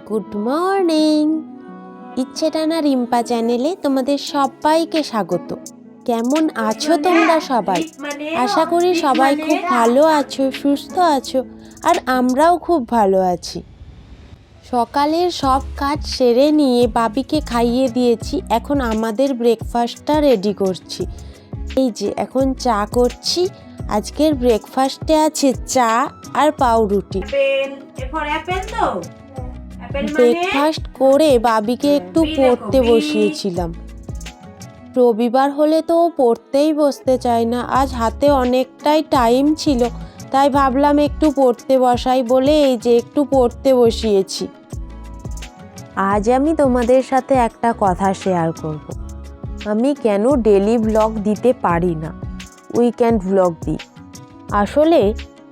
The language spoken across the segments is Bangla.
Good morning. ইচ্ছেটানা রিম্পা চ্যানেলে তোমাদের সবাইকে স্বাগত। কেমন আছো তোমরা সবাই? আশা করি সবাই খুব ভালো আছো, সুস্থ আছো, আর আমরাও খুব ভালো আছি। সকালের সব কাজ সেরে নিয়ে বাবিকে খাইয়ে দিয়েছি। এখন আমাদের ব্রেকফাস্টটা রেডি করছি। এই যে এখন চা করছি। আজকের ব্রেকফাস্টে আছে চা আর পাউরুটি। ব্রেকফাস্ট করে বাবিকে একটু পড়তে বসিয়েছিলাম। রবিবার হলে তো ও পড়তেই বসতে চায় না। আজ হাতে অনেকটাই টাইম ছিল, তাই ভাবলাম একটু পড়তে বসাই বলে এই যে একটু পড়তে বসিয়েছি। আজ আমি তোমাদের সাথে একটা কথা শেয়ার করব। আমি কেন ডেলি ব্লগ দিতে পারি না, উইকেন্ড ব্লগ দিই। আসলে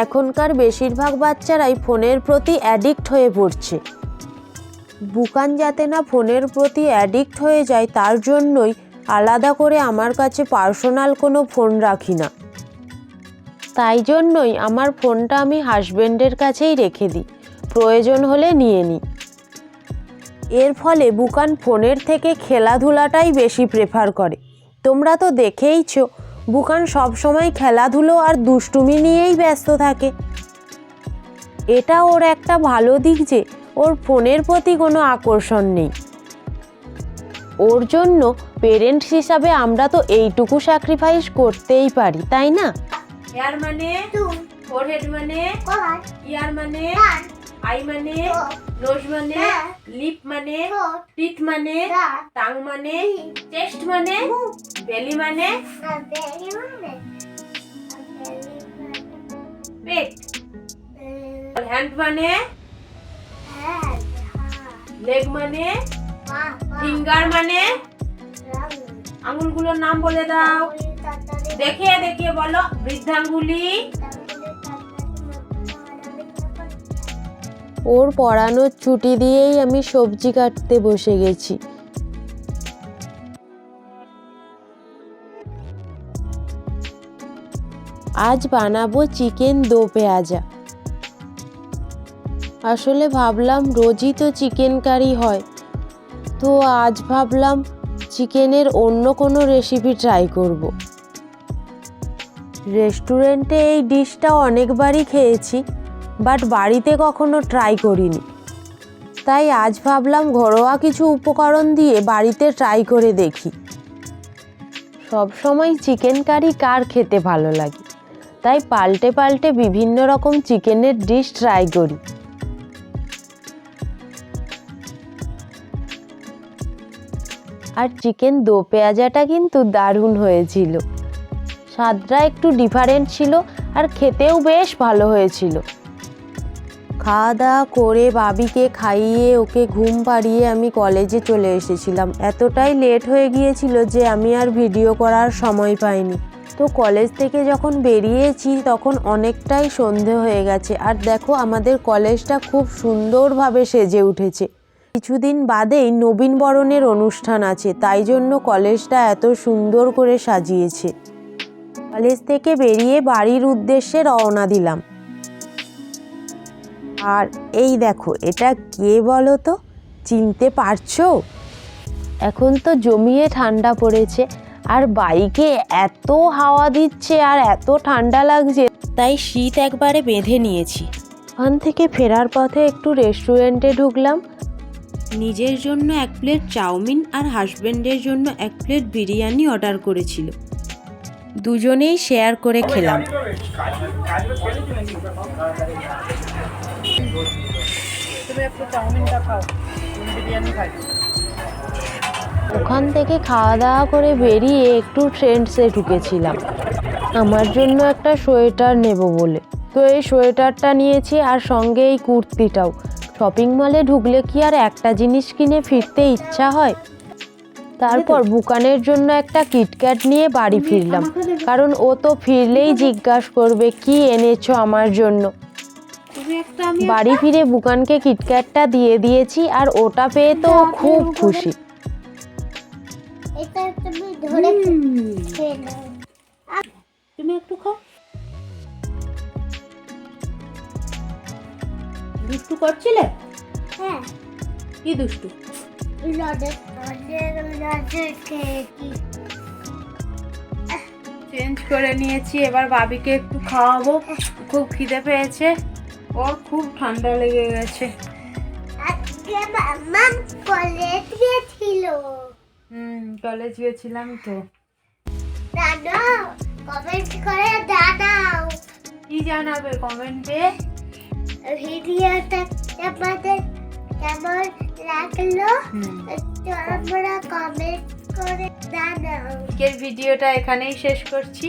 এখনকার বেশিরভাগ বাচ্চারাই ফোনের প্রতি অ্যাডিক্ট হয়ে পড়ছে। বুকান যাতে না ফোনের প্রতি অ্যাডিক্ট হয়ে যায় তার জন্যই আলাদা করে আমার কাছে পার্সোনাল কোনো ফোন রাখি না। তাই জন্যই আমার ফোনটা আমি হাজব্যান্ডের কাছেই রেখে দিই, প্রয়োজন হলে নিয়ে নিই। এর ফলে বুকান ফোনের থেকে খেলাধুলাটাই বেশি প্রেফার করে। তোমরা তো দেখেইছো, বুকান সবসময় খেলাধুলো আর দুষ্টুমি নিয়েই ব্যস্ত থাকে। এটা ওর একটা ভালো দিক যে ওর ফোনের প্রতি কোনো আকর্ষণ নেই। ওর জন্য পেরেন্টস হিসাবে আমরা তো এইটুকু স্যাক্রিফাইস করতেই পারি, তাই না? হেয়ার মানে ফোরহেড মানে ইয়ার মানে আই মানে নোজ মানে লিপ মানে টিথ মানে টাং মানে চেস্ট মানে বেলি মানে পেট, হ্যান্ড মানে লেগ মানে ফিঙ্গার মানে আঙুলগুলোর নাম বলে দাও। দেখিয়ে দেখিয়ে বলো। বৃদ্ধাঙ্গুলি। ওর পড়ানোর ছুটি দিয়েই আমি সবজি কাটতে বসে গেছি। আজ বানাবো চিকেন দো পেঁয়াজা। আসলে ভাবলাম রোজই তো চিকেন কারি হয়, তো আজ ভাবলাম চিকেনের অন্য কোনো রেসিপি ট্রাই করব। রেস্টুরেন্টে এই ডিশটা অনেকবারই খেয়েছি, বাট বাড়িতে কখনো ট্রাই করিনি। তাই আজ ভাবলাম ঘরোয়া কিছু উপকরণ দিয়ে বাড়িতে ট্রাই করে দেখি। সব সময় চিকেন কারি কার খেতে ভালো লাগে, তাই পাল্টে পাল্টে বিভিন্ন রকম চিকেনের ডিশ ট্রাই করি। আর চিকেন দো পেঁয়াজাটা কিন্তু দারুণ হয়েছিল। স্বাদটা একটু ডিফারেন্ট ছিল আর খেতেও বেশ ভালো হয়েছিল। খাওয়া দাওয়া করে বাবিকে খাইয়ে ওকে ঘুম পাড়িয়ে আমি কলেজে চলে এসেছিলাম। এতটাই লেট হয়ে গিয়েছিল যে আমি আর ভিডিও করার সময় পাইনি। তো কলেজ থেকে যখন বেরিয়েছি তখন অনেকটাই সন্ধে হয়ে গেছে। আর দেখো আমাদের কলেজটা খুব সুন্দরভাবে সেজে উঠেছে। কিছুদিন বাদেই নবীনবরণের অনুষ্ঠান আছে, তাই জন্য কলেজটা এত সুন্দর করে সাজিয়েছে। কলেজ থেকে বেরিয়ে বাড়ির উদ্দেশ্যে রওনা দিলাম। আর এই দেখো, এটা কে বলো তো? চিনতে পারছো? এখন তো জমিয়ে ঠান্ডা পড়েছে আর বাইকে এত হাওয়া দিচ্ছে আর এত ঠান্ডা লাগছে, তাই শীত একবারে বেঁধে নিয়েছি। ওখান থেকে ফেরার পথে একটু রেস্টুরেন্টে ঢুকলাম। নিজের জন্য 1 প্লেট চাউমিন আর হাজব্যান্ডের জন্য 1 প্লেট বিরিয়ানি অর্ডার করেছিল। দুজনেই শেয়ার করে খেলাম। ওখান থেকে খাওয়া দাওয়া করে বেরিয়ে একটু ট্রেন্ডসে ঢুকেছিলাম আমার জন্য একটা সোয়েটার নেব বলে। তো এই সোয়েটারটা নিয়েছি আর সঙ্গে এই কুর্তিটাও। শপিং মলে ঢুকলে কি আর একটা জিনিস কিনে ফিরতে ইচ্ছা হয়? তারপর বুকানের জন্য একটা কিটক্যাট নিয়ে বাড়ি ফিরলাম, কারণ ও তো ফিরলেই জিজ্ঞাসা করবে কি এনেছো আমার জন্য। বাড়ি ফিরে বুকানকে কিটক্যাটটা দিয়ে দিয়েছি আর ওটা পেয়ে তো খুব খুশি। তুমি একটু খাও। দুষ্টু করছিলে? হ্যাঁ। কি দুষ্টু? চেঞ্জ করে নিয়েছি, এবার বাবিকে একটু খাওয়াবো। খুব খিদে পেয়েছে, ওর খুব ঠান্ডা লেগে গেছে। কলেজ গেছিলাম তো। কি জানাবে কমেন্টে? ভিডিওটা আমাদের কেমন লাগলো তোমরা কমেন্ট করে জানাও। আজকের ভিডিওটা এখানেই শেষ করছি।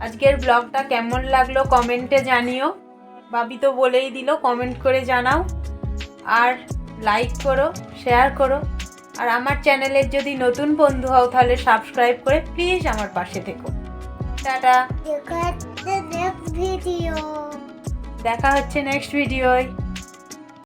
আজকের ব্লগটা কেমন লাগলো কমেন্টে জানিও। বাবি তো বলেই দিল, কমেন্ট করে জানাও, আর লাইক করো, শেয়ার করো। আর আমার চ্যানেলের যদি নতুন বন্ধু হও তাহলে সাবস্ক্রাইব করে প্লিজ আমার পাশে থেকো। টাটা, নেক্সট ভিডিও দেখা হচ্ছে নেক্সট ভিডিওয়।